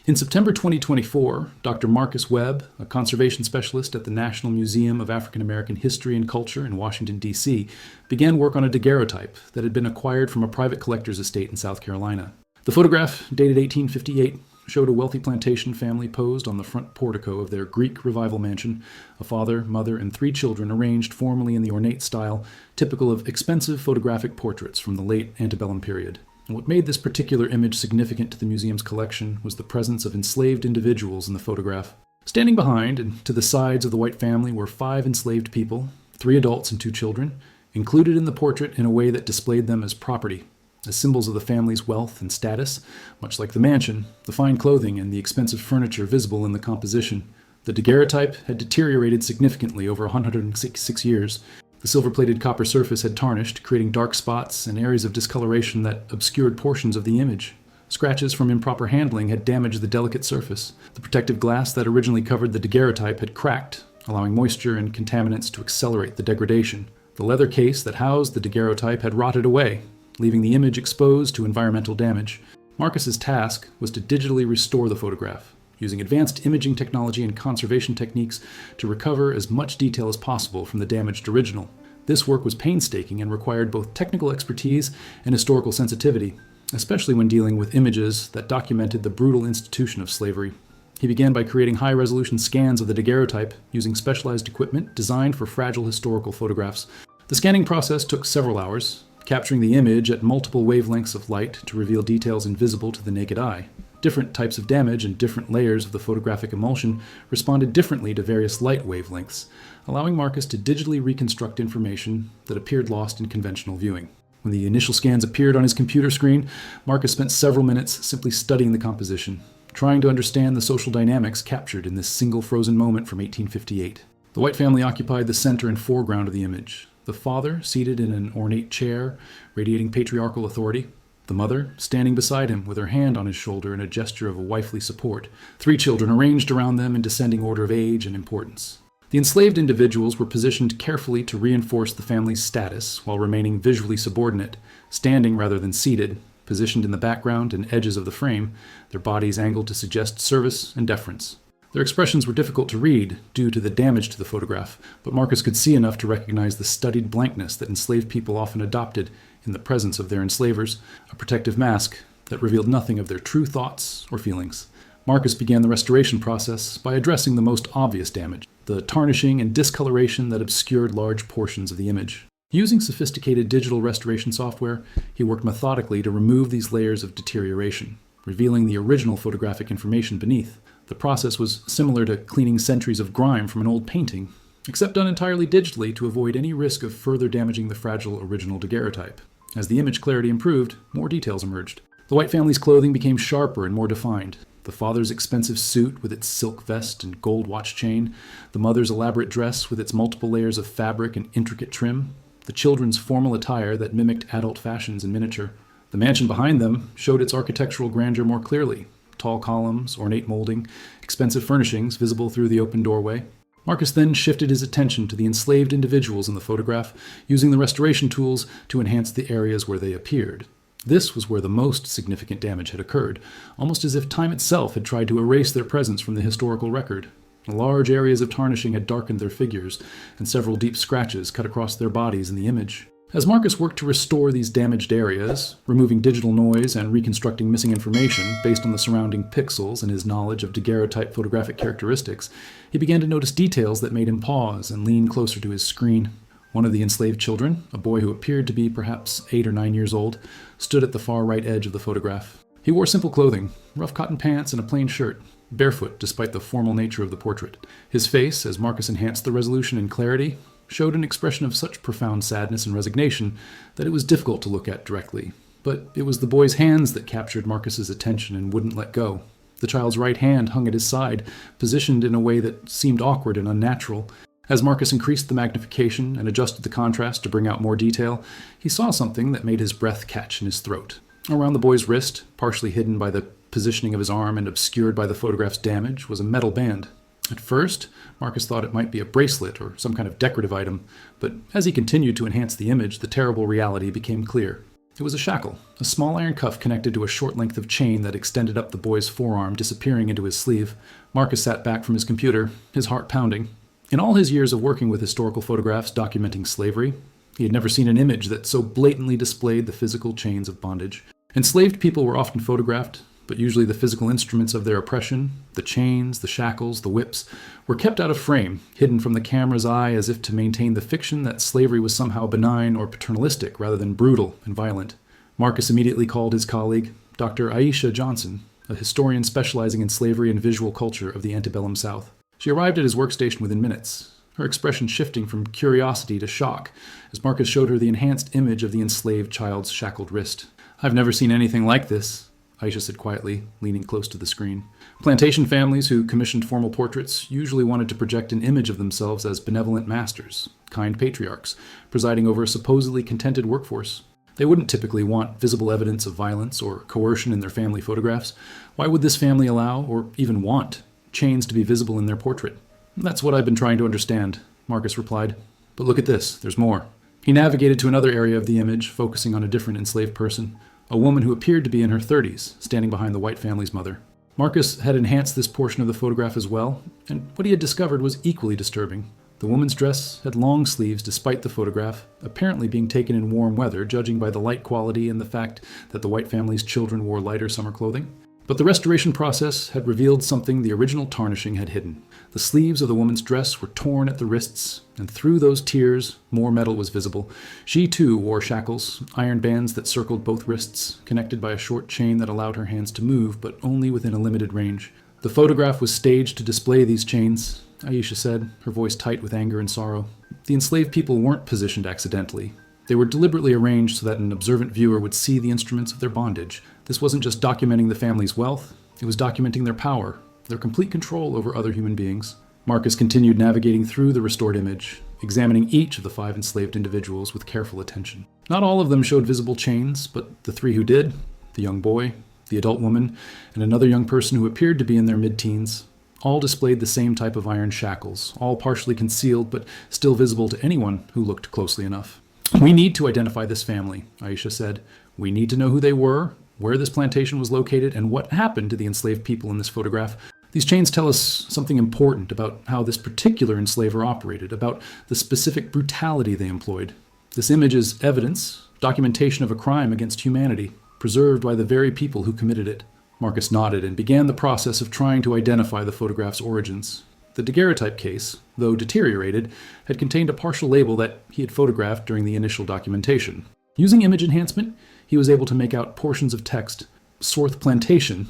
In September 2024, Dr. Marcus Webb, a conservation specialist at the National Museum of African American History and Culture in Washington, D.C., began work on a daguerreotype that had been acquired from a private collector's estate in South Carolina. The photograph, dated 1858, showed a wealthy plantation family posed on the front portico of their Greek Revival mansion, a father, mother, and 3 children arranged formally in the ornate style typical of expensive photographic portraits from the late antebellum period. And what made this particular image significant to the museum's collection was the presence of enslaved individuals in the photograph. Standing behind and to the sides of the white family were 5 enslaved people, 3 adults and 2 children, included in the portrait in a way that displayed them as property, as symbols of the family's wealth and status, much like the mansion, the fine clothing, and the expensive furniture visible in the composition. The daguerreotype had deteriorated significantly over 166 years. The silver-plated copper surface had tarnished, creating dark spots and areas of discoloration that obscured portions of the image. Scratches from improper handling had damaged the delicate surface. The protective glass that originally covered the daguerreotype had cracked, allowing moisture and contaminants to accelerate the degradation. The leather case that housed the daguerreotype had rotted away, leaving the image exposed to environmental damage. Marcus's task was to digitally restore the photograph, using advanced imaging technology and conservation techniques to recover as much detail as possible from the damaged original. This work was painstaking and required both technical expertise and historical sensitivity, especially when dealing with images that documented the brutal institution of slavery. He began by creating high-resolution scans of the daguerreotype using specialized equipment designed for fragile historical photographs. The scanning process took several hours, capturing the image at multiple wavelengths of light to reveal details invisible to the naked eye. Different types of damage and different layers of the photographic emulsion responded differently to various light wavelengths, allowing Marcus to digitally reconstruct information that appeared lost in conventional viewing. When the initial scans appeared on his computer screen, Marcus spent several minutes simply studying the composition, trying to understand the social dynamics captured in this single frozen moment from 1858. The white family occupied the center and foreground of the image. The father, seated in an ornate chair, radiating patriarchal authority. The mother, standing beside him with her hand on his shoulder in a gesture of a wifely support. 3 children arranged around them in descending order of age and importance. The enslaved individuals were positioned carefully to reinforce the family's status while remaining visually subordinate, standing rather than seated, positioned in the background and edges of the frame, their bodies angled to suggest service and deference. Their expressions were difficult to read due to the damage to the photograph, but Marcus could see enough to recognize the studied blankness that enslaved people often adopted in the presence of their enslavers, a protective mask that revealed nothing of their true thoughts or feelings. Marcus began the restoration process by addressing the most obvious damage, the tarnishing and discoloration that obscured large portions of the image. Using sophisticated digital restoration software, he worked methodically to remove these layers of deterioration, revealing the original photographic information beneath. The process was similar to cleaning centuries of grime from an old painting, except done entirely digitally to avoid any risk of further damaging the fragile original daguerreotype. As the image clarity improved, more details emerged. The white family's clothing became sharper and more defined. The father's expensive suit with its silk vest and gold watch chain, the mother's elaborate dress with its multiple layers of fabric and intricate trim, the children's formal attire that mimicked adult fashions in miniature. The mansion behind them showed its architectural grandeur more clearly. Tall columns, ornate molding, expensive furnishings visible through the open doorway. Marcus then shifted his attention to the enslaved individuals in the photograph, using the restoration tools to enhance the areas where they appeared. This was where the most significant damage had occurred, almost as if time itself had tried to erase their presence from the historical record. Large areas of tarnishing had darkened their figures, and several deep scratches cut across their bodies in the image. As Marcus worked to restore these damaged areas, removing digital noise and reconstructing missing information based on the surrounding pixels and his knowledge of daguerreotype photographic characteristics, he began to notice details that made him pause and lean closer to his screen. One of the enslaved children, a boy who appeared to be perhaps 8 or 9 years old, stood at the far right edge of the photograph. He wore simple clothing, rough cotton pants and a plain shirt, barefoot despite the formal nature of the portrait. His face, as Marcus enhanced the resolution and clarity, showed an expression of such profound sadness and resignation that it was difficult to look at directly. But it was the boy's hands that captured Marcus's attention and wouldn't let go. The child's right hand hung at his side, positioned in a way that seemed awkward and unnatural. As Marcus increased the magnification and adjusted the contrast to bring out more detail, he saw something that made his breath catch in his throat. Around the boy's wrist, partially hidden by the positioning of his arm and obscured by the photograph's damage, was a metal band. At first, Marcus thought it might be a bracelet or some kind of decorative item, but as he continued to enhance the image, the terrible reality became clear. It was a shackle, a small iron cuff connected to a short length of chain that extended up the boy's forearm, disappearing into his sleeve. Marcus sat back from his computer, his heart pounding. In all his years of working with historical photographs documenting slavery, he had never seen an image that so blatantly displayed the physical chains of bondage. Enslaved people were often photographed, but usually the physical instruments of their oppression, the chains, the shackles, the whips, were kept out of frame, hidden from the camera's eye as if to maintain the fiction that slavery was somehow benign or paternalistic rather than brutal and violent. Marcus immediately called his colleague, Dr. Aisha Johnson, a historian specializing in slavery and visual culture of the antebellum South. She arrived at his workstation within minutes, her expression shifting from curiosity to shock as Marcus showed her the enhanced image of the enslaved child's shackled wrist. "I've never seen anything like this," Aisha said quietly, leaning close to the screen. Plantation families who commissioned formal portraits usually wanted to project an image of themselves as benevolent masters, kind patriarchs, presiding over a supposedly contented workforce. They wouldn't typically want visible evidence of violence or coercion in their family photographs. Why would this family allow, or even want, chains to be visible in their portrait? "That's what I've been trying to understand," Marcus replied. "But look at this, there's more." He navigated to another area of the image, focusing on a different enslaved person, a woman who appeared to be in her 30s, standing behind the white family's mother. Marcus had enhanced this portion of the photograph as well, and what he had discovered was equally disturbing. The woman's dress had long sleeves despite the photograph, apparently being taken in warm weather, judging by the light quality and the fact that the white family's children wore lighter summer clothing. But the restoration process had revealed something the original tarnishing had hidden. The sleeves of the woman's dress were torn at the wrists, and through those tears, more metal was visible. She, too, wore shackles, iron bands that circled both wrists, connected by a short chain that allowed her hands to move, but only within a limited range. "The photograph was staged to display these chains," Aisha said, her voice tight with anger and sorrow. "The enslaved people weren't positioned accidentally. They were deliberately arranged so that an observant viewer would see the instruments of their bondage. This wasn't just documenting the family's wealth, it was documenting their power, their complete control over other human beings." Marcus continued navigating through the restored image, examining each of the 5 enslaved individuals with careful attention. Not all of them showed visible chains, but the 3 who did, the young boy, the adult woman, and another young person who appeared to be in their mid-teens, all displayed the same type of iron shackles, all partially concealed but still visible to anyone who looked closely enough. "We need to identify this family," Aisha said. "We need to know who they were, where this plantation was located, and what happened to the enslaved people in this photograph. These chains tell us something important about how this particular enslaver operated, about the specific brutality they employed. This image is evidence, documentation of a crime against humanity, preserved by the very people who committed it." Marcus nodded and began the process of trying to identify the photograph's origins. The daguerreotype case, though deteriorated, had contained a partial label that he had photographed during the initial documentation. Using image enhancement, he was able to make out portions of text, "Swarth Plantation,"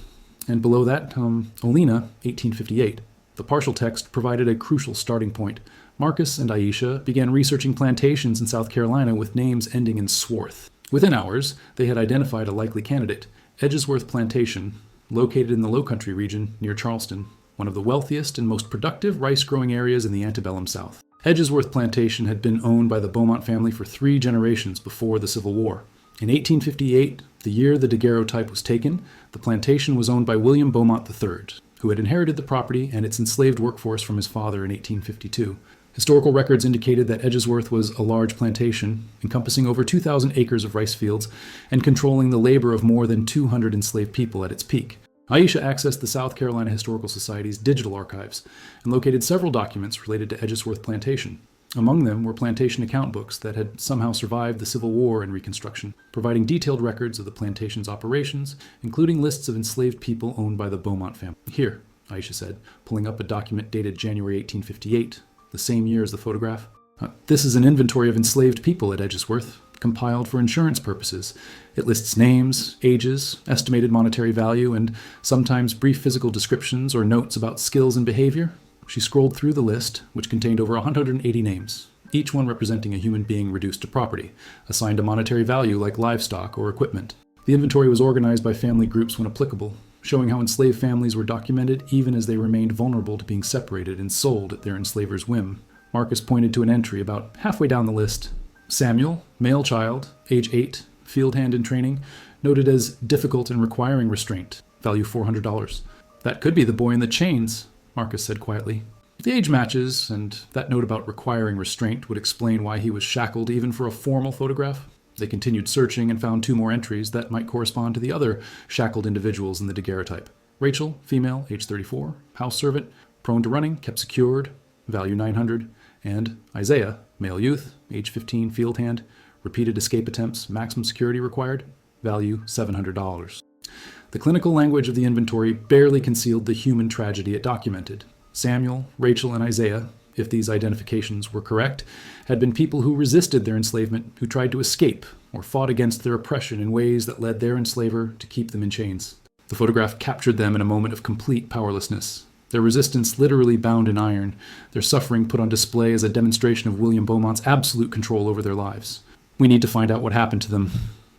and below that, Olena, 1858. The partial text provided a crucial starting point. Marcus and Aisha began researching plantations in South Carolina with names ending in Swarth. Within hours, they had identified a likely candidate, Edgesworth Plantation, located in the Lowcountry region near Charleston, one of the wealthiest and most productive rice-growing areas in the antebellum South. Edgesworth Plantation had been owned by the Beaumont family for 3 generations before the Civil War. In 1858, the year the daguerreotype was taken, the plantation was owned by William Beaumont III, who had inherited the property and its enslaved workforce from his father in 1852. Historical records indicated that Edgesworth was a large plantation, encompassing over 2,000 acres of rice fields and controlling the labor of more than 200 enslaved people at its peak. Aisha accessed the South Carolina Historical Society's digital archives and located several documents related to Edgesworth Plantation. Among them were plantation account books that had somehow survived the Civil War and Reconstruction, providing detailed records of the plantation's operations, including lists of enslaved people owned by the Beaumont family. "Here," Aisha said, pulling up a document dated January 1858, the same year as the photograph. "This is an inventory of enslaved people at Edgesworth, compiled for insurance purposes. It lists names, ages, estimated monetary value, and sometimes brief physical descriptions or notes about skills and behavior." She scrolled through the list, which contained over 180 names, each one representing a human being reduced to property, assigned a monetary value like livestock or equipment. The inventory was organized by family groups when applicable, showing how enslaved families were documented even as they remained vulnerable to being separated and sold at their enslaver's whim. Marcus pointed to an entry about halfway down the list. "Samuel, male child, age 8, field hand in training, noted as difficult and requiring restraint, value $400. "That could be the boy in the chains," Marcus said quietly. "The age matches, and that note about requiring restraint would explain why he was shackled even for a formal photograph." They continued searching and found 2 more entries that might correspond to the other shackled individuals in the daguerreotype. Rachel, female, age 34, house servant, prone to running, kept secured, value 900, and Isaiah, male youth, age 15, field hand, repeated escape attempts, maximum security required, value $700. The clinical language of the inventory barely concealed the human tragedy it documented. Samuel, Rachel, and Isaiah, if these identifications were correct, had been people who resisted their enslavement, who tried to escape or fought against their oppression in ways that led their enslaver to keep them in chains. The photograph captured them in a moment of complete powerlessness. Their resistance literally bound in iron, their suffering put on display as a demonstration of William Beaumont's absolute control over their lives. "We need to find out what happened to them,"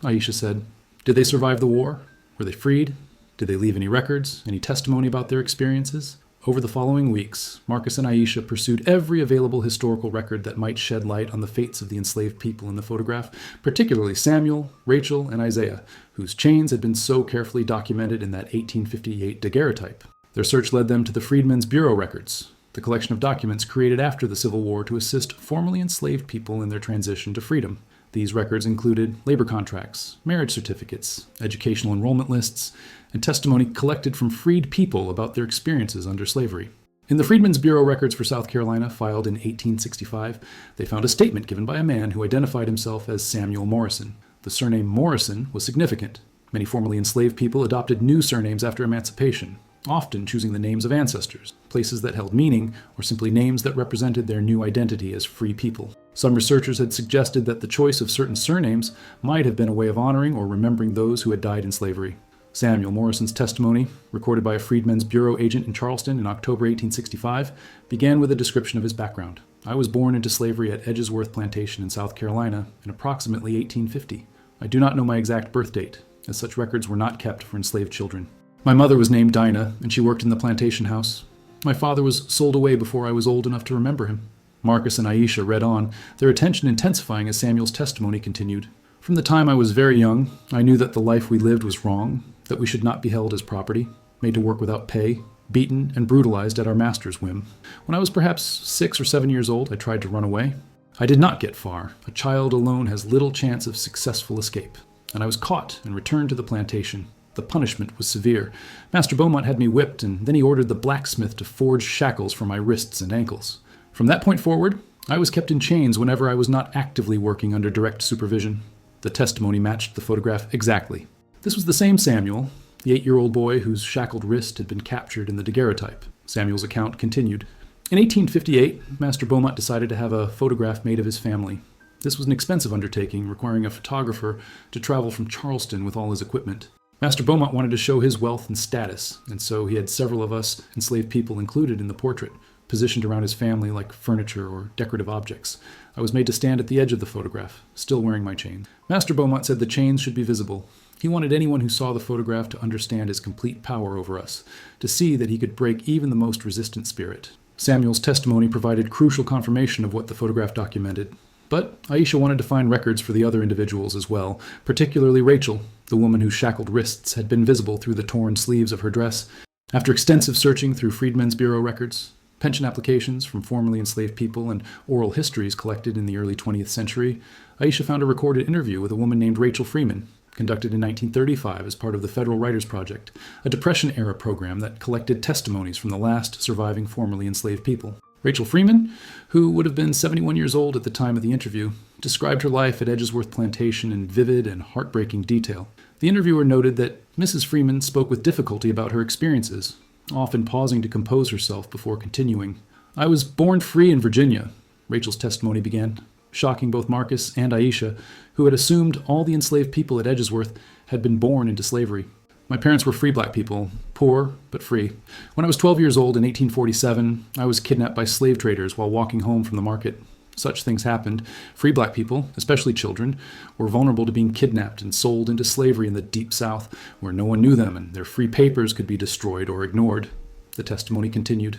Aisha said. "Did they survive the war? Were they freed? Did they leave any records, any testimony about their experiences?" Over the following weeks, Marcus and Aisha pursued every available historical record that might shed light on the fates of the enslaved people in the photograph, particularly Samuel, Rachel, and Isaiah, whose chains had been so carefully documented in that 1858 daguerreotype. Their search led them to the Freedmen's Bureau records, the collection of documents created after the Civil War to assist formerly enslaved people in their transition to freedom. These records included labor contracts, marriage certificates, educational enrollment lists, and testimony collected from freed people about their experiences under slavery. In the Freedmen's Bureau records for South Carolina, filed in 1865, they found a statement given by a man who identified himself as Samuel Morrison. The surname Morrison was significant. Many formerly enslaved people adopted new surnames after emancipation, often choosing the names of ancestors, places that held meaning, or simply names that represented their new identity as free people. Some researchers had suggested that the choice of certain surnames might have been a way of honoring or remembering those who had died in slavery. Samuel Morrison's testimony, recorded by a Freedmen's Bureau agent in Charleston in October 1865, began with a description of his background. "I was born into slavery at Edgeworth Plantation in South Carolina in approximately 1850. I do not know my exact birth date, as such records were not kept for enslaved children. My mother was named Dinah, and she worked in the plantation house. My father was sold away before I was old enough to remember him." Marcus and Aisha read on, their attention intensifying as Samuel's testimony continued. "From the time I was very young, I knew that the life we lived was wrong, that we should not be held as property, made to work without pay, beaten and brutalized at our master's whim. When I was perhaps 6 or 7 years old, I tried to run away. I did not get far. A child alone has little chance of successful escape. And I was caught and returned to the plantation. The punishment was severe. Master Beaumont had me whipped, and then he ordered the blacksmith to forge shackles for my wrists and ankles. From that point forward, I was kept in chains whenever I was not actively working under direct supervision." The testimony matched the photograph exactly. This was the same Samuel, the 8-year-old boy whose shackled wrist had been captured in the daguerreotype. Samuel's account continued. In 1858, Master Beaumont decided to have a photograph made of his family. This was an expensive undertaking, requiring a photographer to travel from Charleston with all his equipment. Master Beaumont wanted to show his wealth and status, and so he had several of us enslaved people included in the portrait, positioned around his family like furniture or decorative objects. I was made to stand at the edge of the photograph, still wearing my chain. Master Beaumont said the chains should be visible. He wanted anyone who saw the photograph to understand his complete power over us, to see that he could break even the most resistant spirit. Samuel's testimony provided crucial confirmation of what the photograph documented. But Aisha wanted to find records for the other individuals as well, particularly Rachel, the woman whose shackled wrists had been visible through the torn sleeves of her dress. After extensive searching through Freedmen's Bureau records, pension applications from formerly enslaved people, and oral histories collected in the early 20th century, Aisha found a recorded interview with a woman named Rachel Freeman, conducted in 1935 as part of the Federal Writers Project, a Depression-era program that collected testimonies from the last surviving formerly enslaved people. Rachel Freeman, who would have been 71 years old at the time of the interview, described her life at Edgeworth Plantation in vivid and heartbreaking detail. The interviewer noted that Mrs. Freeman spoke with difficulty about her experiences, often pausing to compose herself before continuing. "I was born free in Virginia," Rachel's testimony began, shocking both Marcus and Aisha, who had assumed all the enslaved people at Edgeworth had been born into slavery. "My parents were free black people, poor but free. When I was 12 years old in 1847, I was kidnapped by slave traders while walking home from the market. Such things happened. Free black people, especially children, were vulnerable to being kidnapped and sold into slavery in the Deep South, where no one knew them and their free papers could be destroyed or ignored." The testimony continued.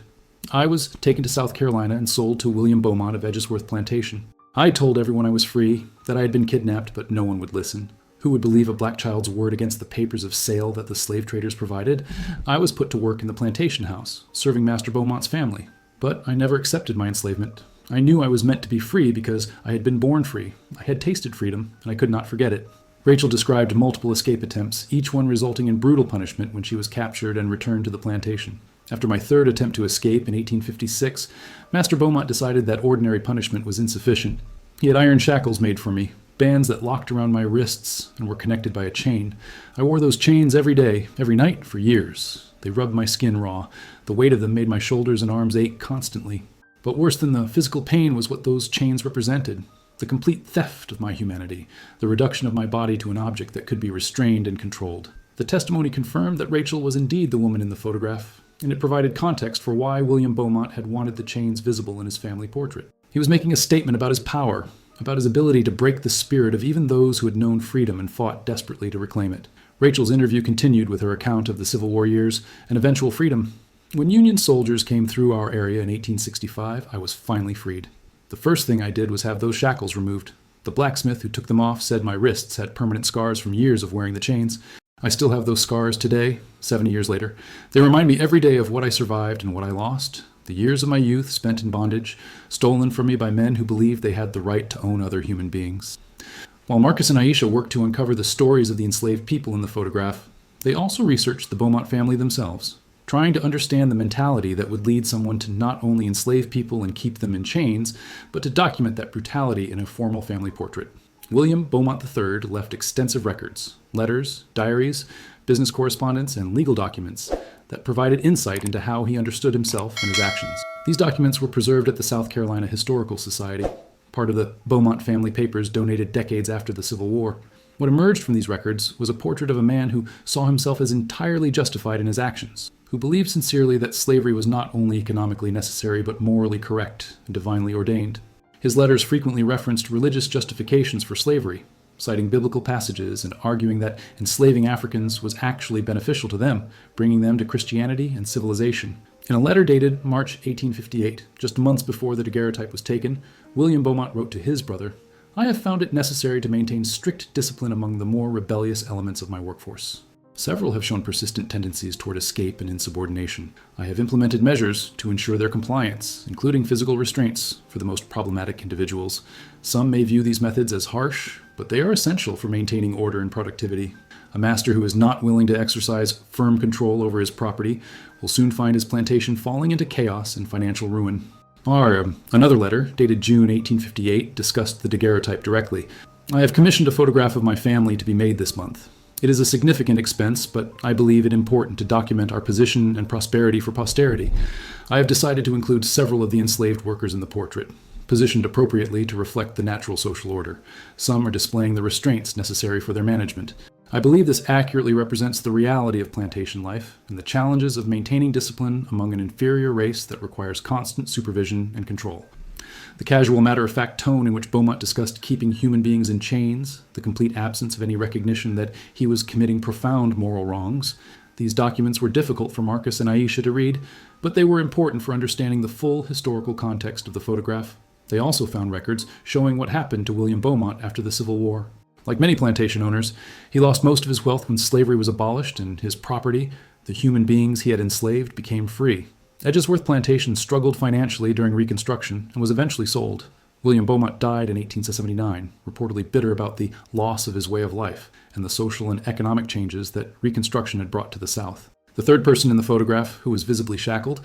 "I was taken to South Carolina and sold to William Beaumont of Edgeworth Plantation. I told everyone I was free, that I had been kidnapped, but no one would listen. Who would believe a black child's word against the papers of sale that the slave traders provided? I was put to work in the plantation house, serving Master Beaumont's family. But I never accepted my enslavement. I knew I was meant to be free because I had been born free. I had tasted freedom, and I could not forget it. Rachel described multiple escape attempts, each one resulting in brutal punishment when she was captured and returned to the plantation. After my third attempt to escape in 1856, Master Beaumont decided that ordinary punishment was insufficient. He had iron shackles made for me, bands that locked around my wrists and were connected by a chain. I wore those chains every day, every night, for years. They rubbed my skin raw. The weight of them made my shoulders and arms ache constantly. But worse than the physical pain was what those chains represented. The complete theft of my humanity, the reduction of my body to an object that could be restrained and controlled. The testimony confirmed that Rachel was indeed the woman in the photograph, and it provided context for why William Beaumont had wanted the chains visible in his family portrait. He was making a statement about his power, about his ability to break the spirit of even those who had known freedom and fought desperately to reclaim it. Rachel's interview continued with her account of the Civil War years and eventual freedom. When Union soldiers came through our area in 1865, I was finally freed. The first thing I did was have those shackles removed. The blacksmith who took them off said my wrists had permanent scars from years of wearing the chains. I still have those scars today, 70 years later. They remind me every day of what I survived and what I lost. The years of my youth spent in bondage, stolen from me by men who believed they had the right to own other human beings. While Marcus and Aisha worked to uncover the stories of the enslaved people in the photograph, they also researched the Beaumont family themselves, trying to understand the mentality that would lead someone to not only enslave people and keep them in chains, but to document that brutality in a formal family portrait. William Beaumont III left extensive records, letters, diaries, business correspondence, and legal documents that provided insight into how he understood himself and his actions. These documents were preserved at the South Carolina Historical Society, part of the Beaumont family papers donated decades after the Civil War. What emerged from these records was a portrait of a man who saw himself as entirely justified in his actions, who believed sincerely that slavery was not only economically necessary but morally correct and divinely ordained. His letters frequently referenced religious justifications for slavery, citing biblical passages and arguing that enslaving Africans was actually beneficial to them, bringing them to Christianity and civilization. In a letter dated March 1858, just months before the daguerreotype was taken, William Beaumont wrote to his brother, "I have found it necessary to maintain strict discipline among the more rebellious elements of my workforce. Several have shown persistent tendencies toward escape and insubordination. I have implemented measures to ensure their compliance, including physical restraints for the most problematic individuals. Some may view these methods as harsh, but they are essential for maintaining order and productivity. A master who is not willing to exercise firm control over his property will soon find his plantation falling into chaos and financial ruin." Another letter, dated June 1858, discussed the daguerreotype directly. "I have commissioned a photograph of my family to be made this month. It is a significant expense, but I believe it important to document our position and prosperity for posterity. I have decided to include several of the enslaved workers in the portrait, positioned appropriately to reflect the natural social order. Some are displaying the restraints necessary for their management. I believe this accurately represents the reality of plantation life and the challenges of maintaining discipline among an inferior race that requires constant supervision and control." The casual, matter-of-fact tone in which Beaumont discussed keeping human beings in chains, the complete absence of any recognition that he was committing profound moral wrongs. These documents were difficult for Marcus and Aisha to read, but they were important for understanding the full historical context of the photograph. They also found records showing what happened to William Beaumont after the Civil War. Like many plantation owners, he lost most of his wealth when slavery was abolished and his property, the human beings he had enslaved, became free. Edgeworth Plantation struggled financially during Reconstruction and was eventually sold. William Beaumont died in 1879, reportedly bitter about the loss of his way of life and the social and economic changes that Reconstruction had brought to the South. The third person in the photograph, who was visibly shackled,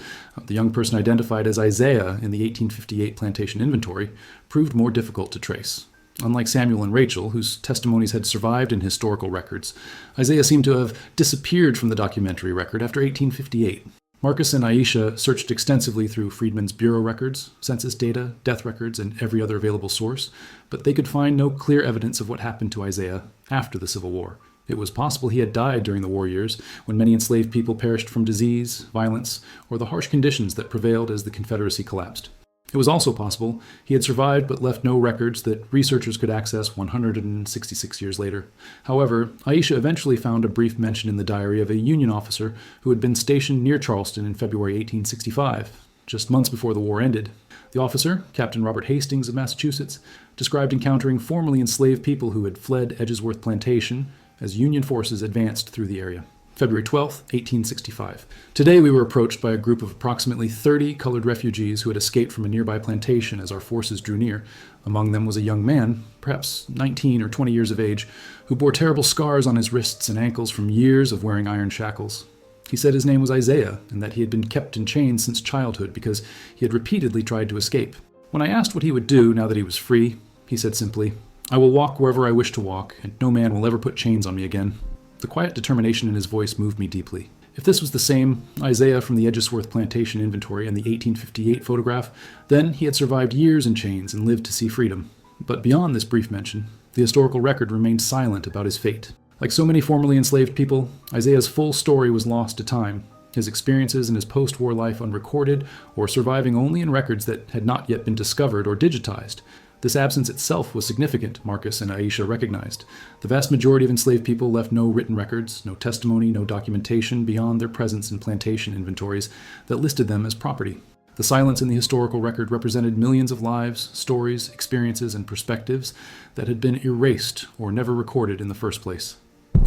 the young person identified as Isaiah in the 1858 plantation inventory, proved more difficult to trace. Unlike Samuel and Rachel, whose testimonies had survived in historical records, Isaiah seemed to have disappeared from the documentary record after 1858. Marcus and Aisha searched extensively through Freedmen's Bureau records, census data, death records, and every other available source, but they could find no clear evidence of what happened to Isaiah after the Civil War. It was possible he had died during the war years, when many enslaved people perished from disease, violence, or the harsh conditions that prevailed as the Confederacy collapsed. It was also possible he had survived but left no records that researchers could access 166 years later. However, Aisha eventually found a brief mention in the diary of a Union officer who had been stationed near Charleston in February 1865, just months before the war ended. The officer, Captain Robert Hastings of Massachusetts, described encountering formerly enslaved people who had fled Edgeworth Plantation as Union forces advanced through the area. February 12, 1865. Today we were approached by a group of approximately 30 colored refugees who had escaped from a nearby plantation as our forces drew near. Among them was a young man, perhaps 19 or 20 years of age, who bore terrible scars on his wrists and ankles from years of wearing iron shackles. He said his name was Isaiah and that he had been kept in chains since childhood because he had repeatedly tried to escape. When I asked what he would do now that he was free, he said simply, "I will walk wherever I wish to walk, and no man will ever put chains on me again." The quiet determination in his voice moved me deeply. If this was the same Isaiah from the Edgeworth Plantation inventory and the 1858 photograph, then he had survived years in chains and lived to see freedom. But beyond this brief mention, the historical record remained silent about his fate. Like so many formerly enslaved people, Isaiah's full story was lost to time, his experiences in his post-war life unrecorded or surviving only in records that had not yet been discovered or digitized. This absence itself was significant, Marcus and Aisha recognized. The vast majority of enslaved people left no written records, no testimony, no documentation beyond their presence in plantation inventories that listed them as property. The silence in the historical record represented millions of lives, stories, experiences, and perspectives that had been erased or never recorded in the first place.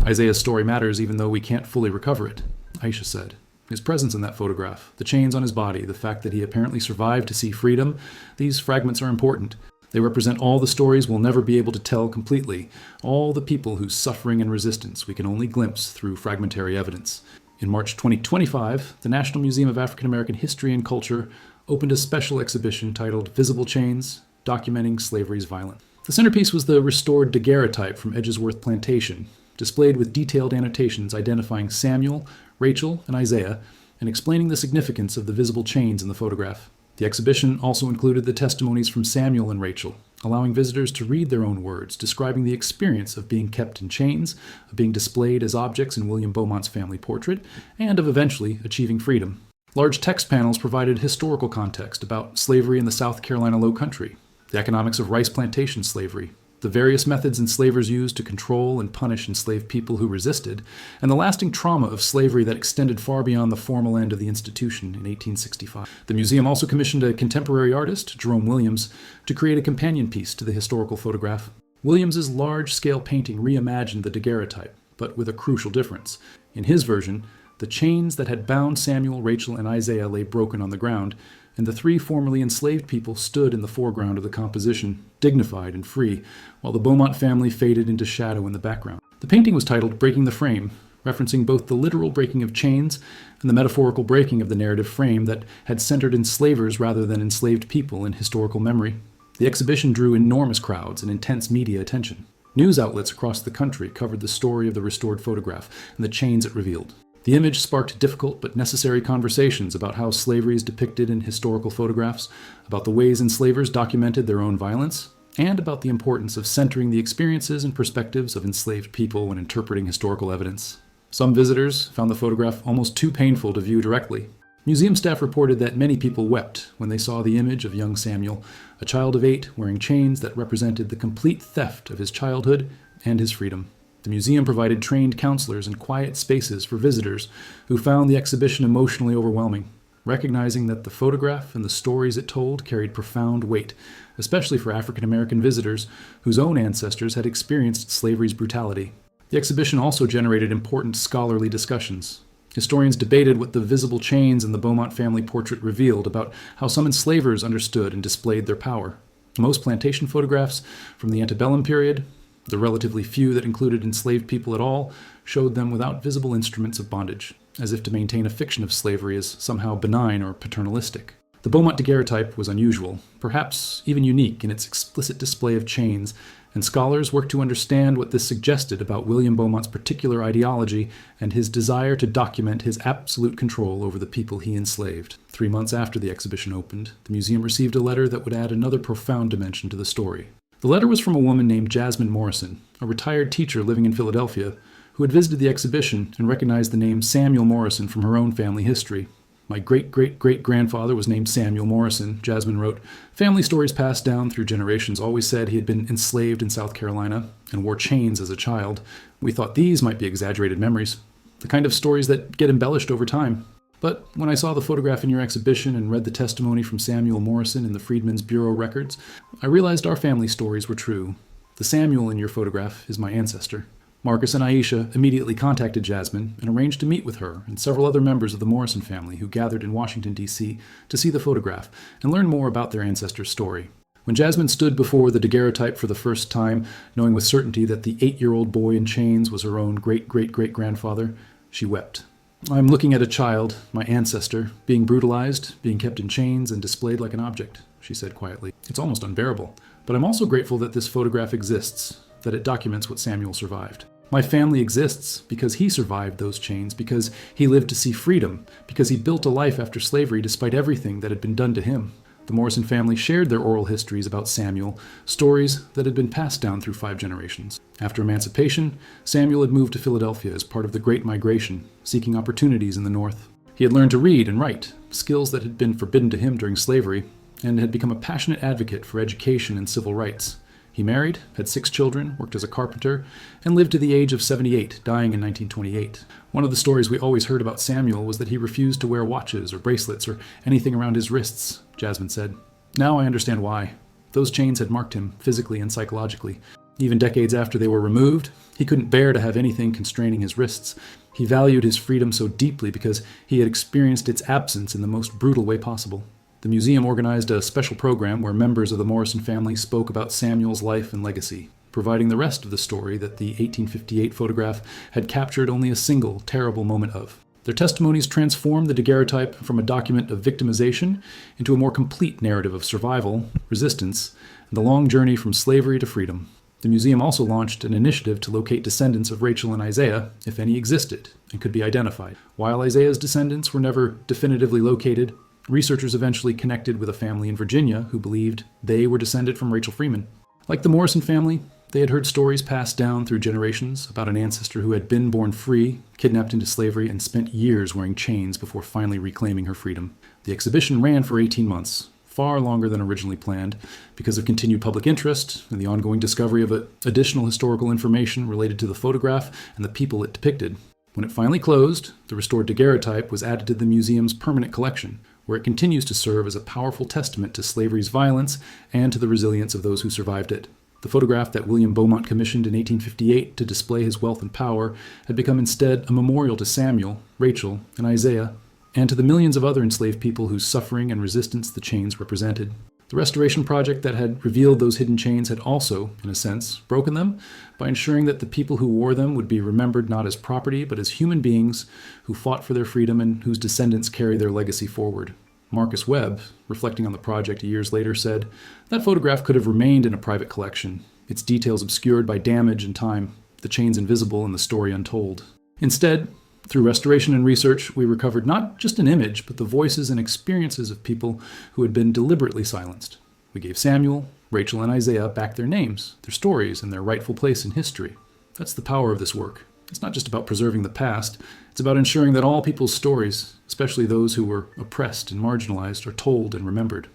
Isaiah's story matters even though we can't fully recover it, Aisha said. His presence in that photograph, the chains on his body, the fact that he apparently survived to see freedom, these fragments are important. They represent all the stories we'll never be able to tell completely, all the people whose suffering and resistance we can only glimpse through fragmentary evidence. In March 2025, the National Museum of African American History and Culture opened a special exhibition titled Visible Chains, Documenting Slavery's Violence. The centerpiece was the restored daguerreotype from Edgeworth Plantation, displayed with detailed annotations identifying Samuel, Rachel, and Isaiah, and explaining the significance of the visible chains in the photograph. The exhibition also included the testimonies from Samuel and Rachel, allowing visitors to read their own words, describing the experience of being kept in chains, of being displayed as objects in William Beaumont's family portrait, and of eventually achieving freedom. Large text panels provided historical context about slavery in the South Carolina Low Country, the economics of rice plantation slavery, the various methods enslavers used to control and punish enslaved people who resisted, and the lasting trauma of slavery that extended far beyond the formal end of the institution in 1865. The museum also commissioned a contemporary artist, Jerome Williams, to create a companion piece to the historical photograph. Williams's large-scale painting reimagined the daguerreotype, but with a crucial difference. In his version, the chains that had bound Samuel, Rachel, and Isaiah lay broken on the ground, and the three formerly enslaved people stood in the foreground of the composition, dignified and free, while the Beaumont family faded into shadow in the background. The painting was titled Breaking the Frame, referencing both the literal breaking of chains and the metaphorical breaking of the narrative frame that had centered enslavers rather than enslaved people in historical memory. The exhibition drew enormous crowds and intense media attention. News outlets across the country covered the story of the restored photograph and the chains it revealed. The image sparked difficult but necessary conversations about how slavery is depicted in historical photographs, about the ways enslavers documented their own violence, and about the importance of centering the experiences and perspectives of enslaved people when interpreting historical evidence. Some visitors found the photograph almost too painful to view directly. Museum staff reported that many people wept when they saw the image of young Samuel, a child of 8 wearing chains that represented the complete theft of his childhood and his freedom. The museum provided trained counselors and quiet spaces for visitors who found the exhibition emotionally overwhelming, recognizing that the photograph and the stories it told carried profound weight, especially for African American visitors whose own ancestors had experienced slavery's brutality. The exhibition also generated important scholarly discussions. Historians debated what the visible chains in the Beaumont family portrait revealed about how some enslavers understood and displayed their power. Most plantation photographs from the antebellum period, the relatively few that included enslaved people at all, showed them without visible instruments of bondage, as if to maintain a fiction of slavery as somehow benign or paternalistic. The Beaumont daguerreotype was unusual, perhaps even unique in its explicit display of chains, and scholars worked to understand what this suggested about William Beaumont's particular ideology and his desire to document his absolute control over the people he enslaved. 3 months after the exhibition opened, the museum received a letter that would add another profound dimension to the story. The letter was from a woman named Jasmine Morrison, a retired teacher living in Philadelphia, who had visited the exhibition and recognized the name Samuel Morrison from her own family history. "My great-great-great-grandfather was named Samuel Morrison," Jasmine wrote. "Family stories passed down through generations always said he had been enslaved in South Carolina and wore chains as a child. We thought these might be exaggerated memories, the kind of stories that get embellished over time. But when I saw the photograph in your exhibition and read the testimony from Samuel Morrison in the Freedmen's Bureau records, I realized our family stories were true. The Samuel in your photograph is my ancestor. Marcus and Aisha immediately contacted Jasmine and arranged to meet with her and several other members of the Morrison family who gathered in Washington, D.C. to see the photograph and learn more about their ancestor's story. When Jasmine stood before the daguerreotype for the first time, knowing with certainty that the 8-year-old boy in chains was her own great-great-great-grandfather, she wept. "I'm looking at a child, my ancestor, being brutalized, being kept in chains, and displayed like an object," she said quietly. "It's almost unbearable. But I'm also grateful that this photograph exists, that it documents what Samuel survived. My family exists because he survived those chains, because he lived to see freedom, because he built a life after slavery despite everything that had been done to him." The Morrison family shared their oral histories about Samuel, stories that had been passed down through 5 generations. After emancipation, Samuel had moved to Philadelphia as part of the Great Migration, seeking opportunities in the North. He had learned to read and write, skills that had been forbidden to him during slavery, and had become a passionate advocate for education and civil rights. He married, had 6 children, worked as a carpenter, and lived to the age of 78, dying in 1928. One of the stories we always heard about Samuel was that he refused to wear watches or bracelets or anything around his wrists, Jasmine said. "Now I understand why. Those chains had marked him, physically and psychologically. Even decades after they were removed, he couldn't bear to have anything constraining his wrists. He valued his freedom so deeply because he had experienced its absence in the most brutal way possible." The museum organized a special program where members of the Morrison family spoke about Samuel's life and legacy, providing the rest of the story that the 1858 photograph had captured only a single terrible moment of. Their testimonies transformed the daguerreotype from a document of victimization into a more complete narrative of survival, resistance, and the long journey from slavery to freedom. The museum also launched an initiative to locate descendants of Rachel and Isaiah, if any existed, and could be identified. While Isaiah's descendants were never definitively located, researchers eventually connected with a family in Virginia who believed they were descended from Rachel Freeman. Like the Morrison family, they had heard stories passed down through generations about an ancestor who had been born free, kidnapped into slavery, and spent years wearing chains before finally reclaiming her freedom. The exhibition ran for 18 months, far longer than originally planned, because of continued public interest and the ongoing discovery of additional historical information related to the photograph and the people it depicted. When it finally closed, the restored daguerreotype was added to the museum's permanent collection, where it continues to serve as a powerful testament to slavery's violence and to the resilience of those who survived it. The photograph that William Beaumont commissioned in 1858 to display his wealth and power had become instead a memorial to Samuel, Rachel, and Isaiah, and to the millions of other enslaved people whose suffering and resistance the chains represented. The restoration project that had revealed those hidden chains had also, in a sense, broken them by ensuring that the people who wore them would be remembered not as property, but as human beings who fought for their freedom and whose descendants carry their legacy forward. Marcus Webb, reflecting on the project years later, said, "That photograph could have remained in a private collection, its details obscured by damage and time, the chains invisible and the story untold. Instead, through restoration and research, we recovered not just an image, but the voices and experiences of people who had been deliberately silenced. We gave Samuel, Rachel, and Isaiah back their names, their stories, and their rightful place in history." That's the power of this work. It's not just about preserving the past, it's about ensuring that all people's stories, especially those who were oppressed and marginalized, are told and remembered.